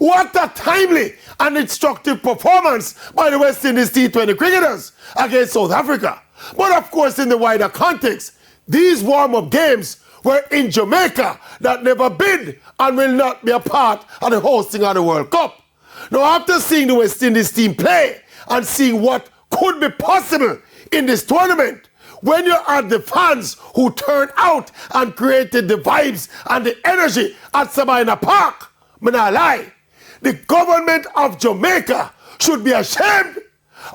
What a timely and instructive performance by the West Indies T20 cricketers against South Africa. But of course, in the wider context, these warm-up games were in Jamaica that never been and will not be a part of the hosting of the World Cup. Now, after seeing the West Indies team play and seeing what could be possible in this tournament, when you add the fans who turned out and created the vibes and the energy at Sabina Park, me not lie, the government of Jamaica should be ashamed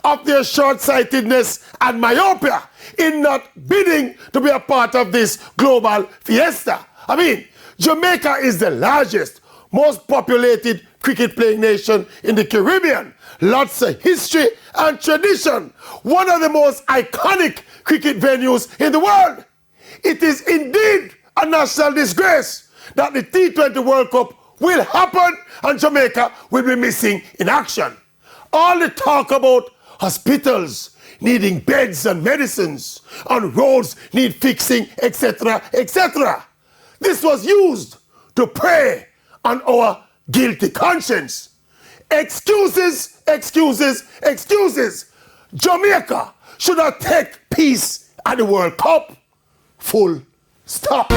of their short-sightedness and myopia in not bidding to be a part of this global fiesta. I mean, Jamaica is the largest, most populated cricket-playing nation in the Caribbean. Lots of history and tradition. One of the most iconic cricket venues in the world. It is indeed a national disgrace that the T20 World Cup will happen and Jamaica will be missing in action. All the talk about hospitals needing beds and medicines, and roads need fixing, etc., etc. This was used to prey on our guilty conscience. Excuses, excuses, excuses. Jamaica should not take peace at the World Cup. Full stop.